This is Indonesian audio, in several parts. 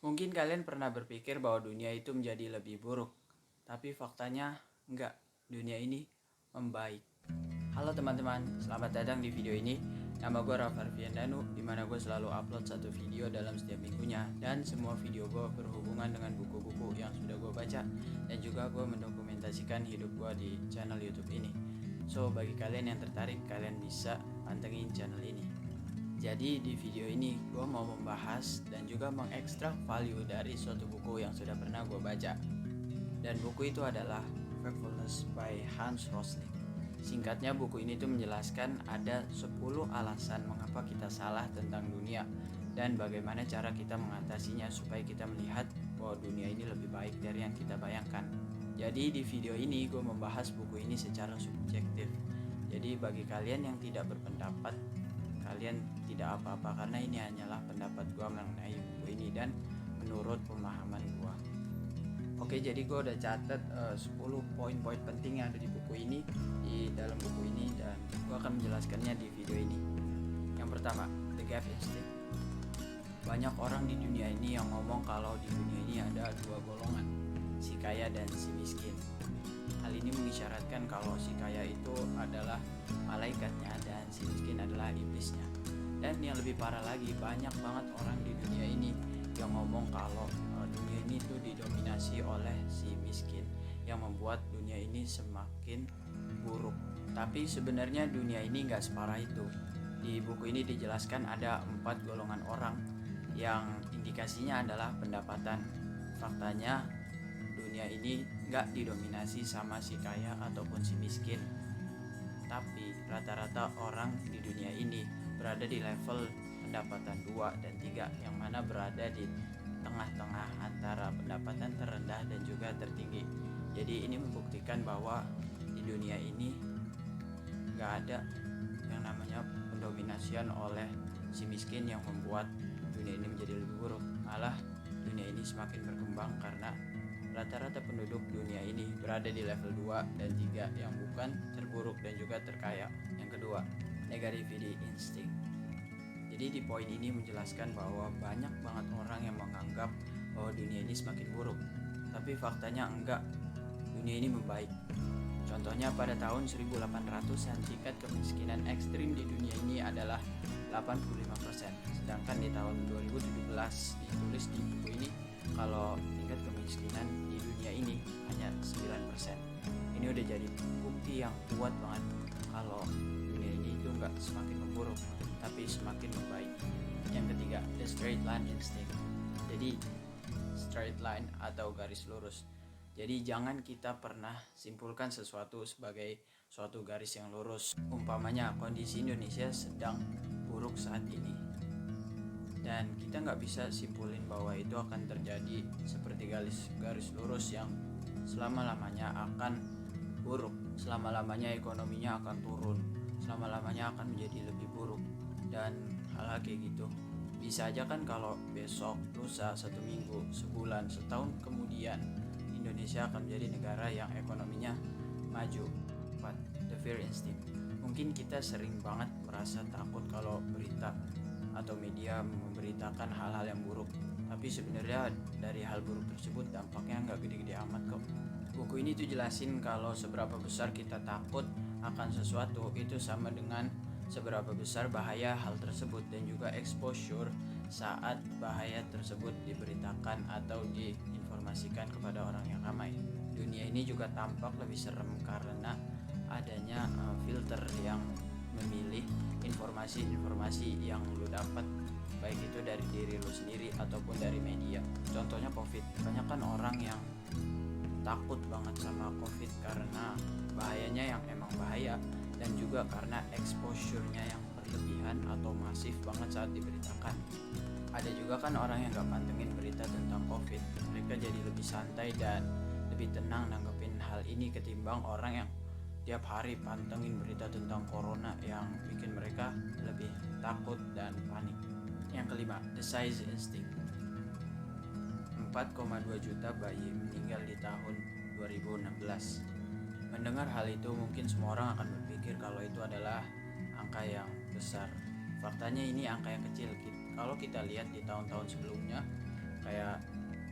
Mungkin kalian pernah berpikir bahwa dunia itu menjadi lebih buruk, tapi faktanya enggak, dunia ini membaik. Halo teman-teman, selamat datang di video ini. Nama gue Rafa Arfiandanu, dimana gue selalu upload satu video dalam setiap minggunya. Dan semua video gue berhubungan dengan buku-buku yang sudah gue baca. Dan juga gue mendokumentasikan hidup gue di channel YouTube ini. So, bagi kalian yang tertarik, kalian bisa pantengin channel ini. Jadi di video ini gue mau membahas dan juga mengekstrak value dari suatu buku yang sudah pernah gue baca. Dan buku itu adalah Factfulness by Hans Rosling. Singkatnya buku ini tuh menjelaskan ada 10 alasan mengapa kita salah tentang dunia dan bagaimana cara kita mengatasinya supaya kita melihat bahwa dunia ini lebih baik dari yang kita bayangkan. Jadi di video ini gue membahas buku ini secara subjektif. Jadi bagi kalian yang tidak berpendapat, kalian tidak apa-apa karena ini hanyalah pendapat gue mengenai buku ini dan menurut pemahaman gue. Oke, jadi gue udah catat 10 poin-poin penting yang ada di buku ini, di dalam buku ini, dan gue akan menjelaskannya di video ini. Yang pertama, The Gap Instinct. Banyak orang di dunia ini yang ngomong kalau di dunia ini ada dua golongan, si kaya dan si miskin. Hal ini mengisyaratkan kalau si kaya itu adalah malaikatnya dan si miskin adalah iblisnya. Dan yang lebih parah lagi, banyak banget orang di dunia ini yang ngomong kalau dunia ini tuh didominasi oleh si miskin, yang membuat dunia ini semakin buruk. Tapi sebenarnya dunia ini nggak separah itu. Di buku ini dijelaskan ada 4 golongan orang yang indikasinya adalah pendapatan. Faktanya dunia ini nggak didominasi sama si kaya ataupun si miskin, tapi rata-rata orang di dunia ini berada di level pendapatan 2 dan 3, yang mana berada di tengah-tengah antara pendapatan terendah dan juga tertinggi. Jadi ini membuktikan bahwa di dunia ini nggak ada yang namanya pendominasian oleh si miskin yang membuat dunia ini menjadi lebih buruk. Malah dunia ini semakin berkembang karena rata-rata penduduk dunia ini berada di level 2 dan 3 yang bukan terburuk dan juga terkaya. Yang kedua, negativity instinct. Jadi di poin ini menjelaskan bahwa banyak banget orang yang menganggap bahwa dunia ini semakin buruk. Tapi faktanya enggak, dunia ini membaik. Contohnya pada tahun 1800-an tingkat kemiskinan ekstrim di dunia ini adalah 85%. Sedangkan di tahun 2017 ditulis di buku ini kalau tingkat kemiskinan di dunia ini hanya 9%. Ini udah jadi bukti yang kuat banget kalau dunia ini itu nggak semakin memburuk, tapi semakin membaik. Yang ketiga, the straight line instinct. Jadi straight line atau garis lurus. Jadi jangan kita pernah simpulkan sesuatu sebagai suatu garis yang lurus. Umpamanya kondisi Indonesia sedang buruk saat ini, dan kita nggak bisa simpulin bahwa itu akan terjadi seperti garis lurus yang selama-lamanya akan buruk, selama-lamanya ekonominya akan turun, selama-lamanya akan menjadi lebih buruk, dan hal-hal kayak gitu. Bisa aja kan kalau besok, lusa, 1 minggu, sebulan, setahun kemudian Indonesia akan menjadi negara yang ekonominya maju. 4. The fear instinct. Mungkin kita sering banget merasa takut kalau berita atau media memberitakan hal-hal yang buruk, tapi sebenarnya dari hal buruk tersebut dampaknya nggak gede-gede amat kok. Buku ini tuh jelasin kalau seberapa besar kita takut akan sesuatu itu sama dengan seberapa besar bahaya hal tersebut dan juga exposure saat bahaya tersebut diberitakan atau diinformasikan kepada orang yang ramai. Dunia ini juga tampak lebih serem karena adanya filter yang memilih informasi-informasi yang lu dapat, baik itu dari diri lu sendiri ataupun dari media. Contohnya COVID, banyak kan orang yang takut banget sama COVID karena bahayanya yang emang bahaya, dan juga karena exposure-nya yang berlebihan atau masif banget saat diberitakan. Ada juga kan orang yang gak pantengin berita tentang COVID, mereka jadi lebih santai dan lebih tenang nanggepin hal ini ketimbang orang yang tiap hari pantengin berita tentang corona yang bikin mereka lebih takut dan panik. Yang kelima, the size instinct. 4,2 juta bayi meninggal di tahun 2016. Mendengar hal itu mungkin semua orang akan berpikir kalau itu adalah angka yang besar. Faktanya ini angka yang kecil. Kalau kita lihat di tahun-tahun sebelumnya, Kayak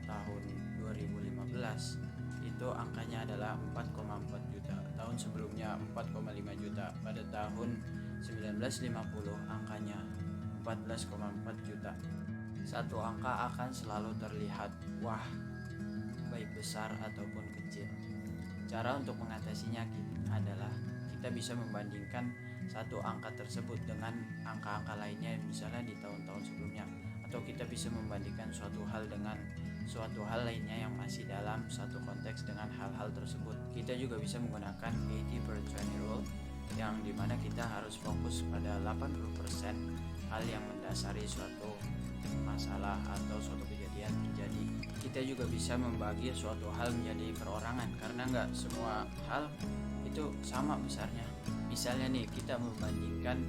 tahun 2015 itu angkanya adalah 4,4 juta, tahun sebelumnya 4,5 juta, pada tahun 1950 angkanya 14,4 juta. Satu angka akan selalu terlihat wah, baik besar ataupun kecil. Cara untuk mengatasinya adalah kita bisa membandingkan satu angka tersebut dengan angka-angka lainnya misalnya di tahun-tahun sebelumnya, atau kita bisa membandingkan suatu hal dengan suatu hal lainnya yang masih dalam satu konteks dengan hal-hal tersebut. Kita juga bisa menggunakan 80/20 rule, yang dimana kita harus fokus pada 80% hal yang mendasari suatu masalah atau suatu kejadian terjadi. Kita juga bisa membagi suatu hal menjadi perorangan, karena nggak semua hal itu sama besarnya. Misalnya nih, kita membandingkan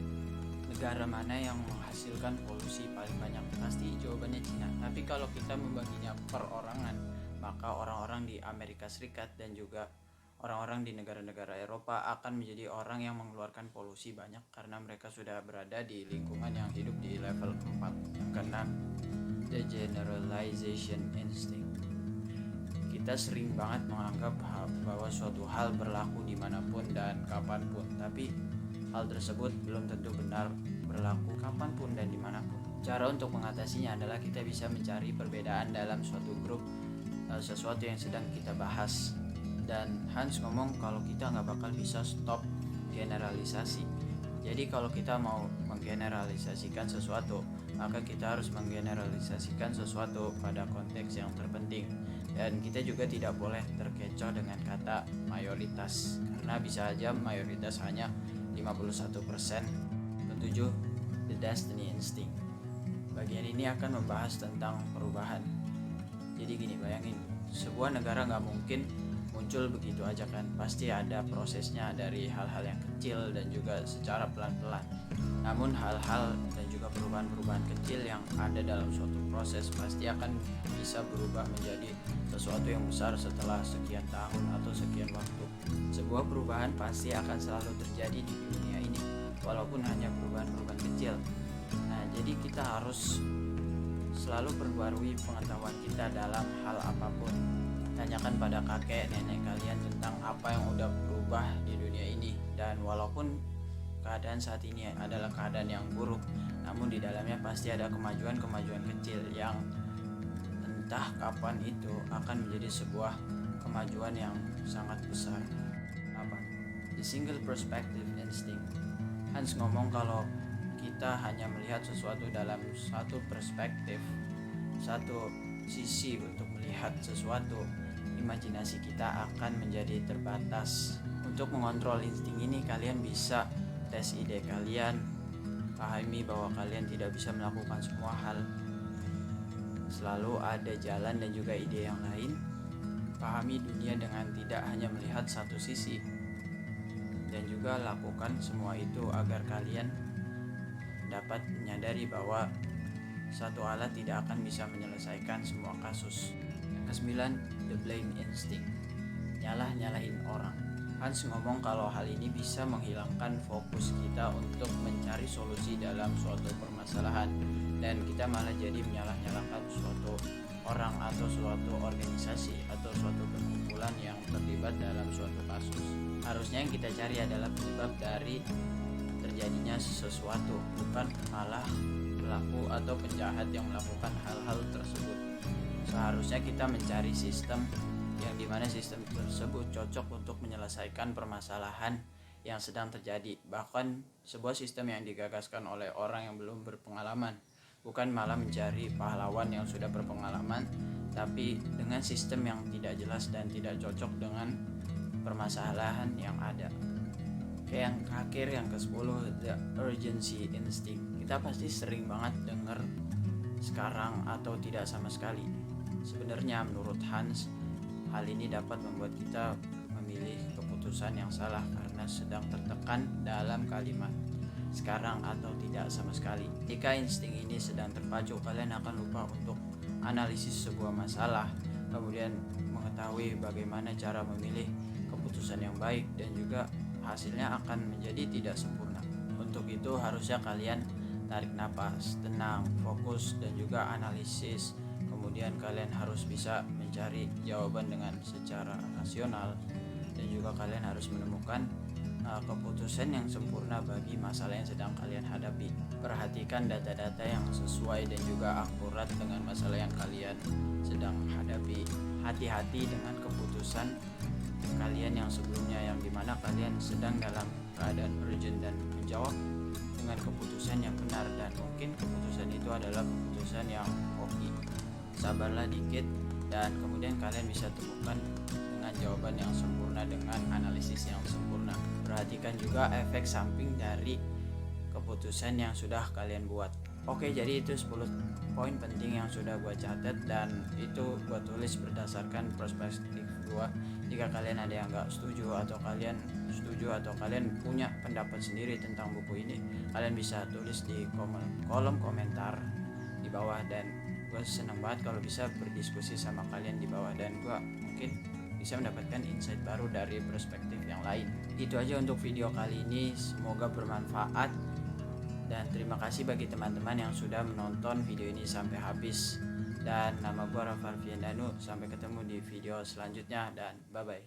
negara mana yang menghasilkan polusi paling banyak, pasti jawabannya Cina. Tapi kalau kita membaginya perorangan, maka orang-orang di Amerika Serikat dan juga orang-orang di negara-negara Eropa akan menjadi orang yang mengeluarkan polusi banyak, karena mereka sudah berada di lingkungan yang hidup di level 4. Yang keenam, the generalization instinct. Kita sering banget menganggap bahwa suatu hal berlaku dimanapun dan kapanpun, tapi hal tersebut belum tentu benar berlaku kapanpun dan dimanapun. Cara untuk mengatasinya adalah kita bisa mencari perbedaan dalam suatu grup sesuatu yang sedang kita bahas. Dan Hans ngomong kalau kita nggak bakal bisa stop generalisasi. Jadi kalau kita mau menggeneralisasikan sesuatu, maka kita harus menggeneralisasikan sesuatu pada konteks yang terpenting. Dan kita juga tidak boleh terkecoh dengan kata mayoritas, karena bisa aja mayoritas hanya 51%. Ketujuh, the destiny instinct. Bagian ini akan membahas tentang perubahan. Jadi gini, bayangin, sebuah negara nggak mungkin muncul begitu aja kan, pasti ada prosesnya dari hal-hal yang kecil dan juga secara pelan-pelan. Namun hal-hal dan juga perubahan-perubahan kecil yang ada dalam suatu proses pasti akan bisa berubah menjadi sesuatu yang besar setelah sekian tahun atau sekian waktu. Sebuah perubahan pasti akan selalu terjadi di dunia ini, walaupun hanya perubahan-perubahan kecil. Nah, jadi kita harus selalu perbarui pengetahuan kita dalam hal apapun. Tanyakan pada kakek nenek kalian tentang apa yang udah berubah di dunia ini, dan walaupun keadaan saat ini adalah keadaan yang buruk, namun di dalamnya pasti ada kemajuan-kemajuan kecil yang entah kapan itu akan menjadi sebuah kemajuan yang sangat besar. 8. The single perspective instinct. Hans ngomong kalau kita hanya melihat sesuatu dalam satu perspektif, satu sisi untuk melihat sesuatu, imajinasi kita akan menjadi terbatas. Untuk mengontrol insting ini, kalian bisa tes ide kalian, pahami bahwa kalian tidak bisa melakukan semua hal, selalu ada jalan dan juga ide yang lain. Pahami dunia dengan tidak hanya melihat satu sisi, dan juga lakukan semua itu agar kalian dapat menyadari bahwa satu alat tidak akan bisa menyelesaikan semua kasus. Yang kesembilan, the blame instinct. Nyalahin orang. Hans ngomong kalau hal ini bisa menghilangkan fokus kita untuk mencari solusi dalam suatu permasalahan, dan kita malah jadi menyalah-nyalahkan suatu orang atau suatu organisasi atau suatu perkumpulan yang terlibat dalam suatu kasus. Harusnya yang kita cari adalah penyebab dari terjadinya sesuatu, bukan malah pelaku atau penjahat yang melakukan hal-hal tersebut. Seharusnya kita mencari sistem yang dimana sistem tersebut cocok untuk menyelesaikan permasalahan yang sedang terjadi, bahkan sebuah sistem yang digagaskan oleh orang yang belum berpengalaman, bukan malah mencari pahlawan yang sudah berpengalaman tapi dengan sistem yang tidak jelas dan tidak cocok dengan permasalahan yang ada. Kayak yang terakhir, yang ke-10, the urgency instinct. Kita pasti sering banget dengar sekarang atau tidak sama sekali. Sebenarnya menurut Hans, hal ini dapat membuat kita memilih keputusan yang salah karena sedang tertekan dalam kalimat sekarang atau tidak sama sekali. Jika insting ini sedang terpacu, kalian akan lupa untuk analisis sebuah masalah, kemudian mengetahui bagaimana cara memilih keputusan yang baik, dan juga hasilnya akan menjadi tidak sempurna. Untuk itu harusnya kalian tarik napas, tenang, fokus, dan juga analisis. Kemudian kemudian kalian harus bisa mencari jawaban dengan secara rasional, dan juga kalian harus menemukan keputusan yang sempurna bagi masalah yang sedang kalian hadapi. Perhatikan data-data yang sesuai dan juga akurat dengan masalah yang kalian sedang hadapi. Hati-hati dengan keputusan kalian yang sebelumnya, yang dimana kalian sedang dalam keadaan urgent dan menjawab dengan keputusan yang benar, dan mungkin keputusan itu adalah keputusan yang hoki. Sabarlah dikit, dan kemudian kalian bisa temukan dengan jawaban yang sempurna dengan analisis yang sempurna. Perhatikan juga efek samping dari keputusan yang sudah kalian buat. Oke, jadi itu 10 poin penting yang sudah gue catat, dan itu gue tulis berdasarkan perspektif gue. Jika kalian ada yang gak setuju, atau kalian setuju, atau kalian punya pendapat sendiri tentang buku ini, kalian bisa tulis di kolom komentar di bawah, dan gue senang banget kalau bisa berdiskusi sama kalian di bawah, dan gue mungkin bisa mendapatkan insight baru dari perspektif yang lain. Itu aja untuk video kali ini, semoga bermanfaat, dan terima kasih bagi teman-teman yang sudah menonton video ini sampai habis. Dan nama gue Rafarvian Danu, sampai ketemu di video selanjutnya, dan bye bye.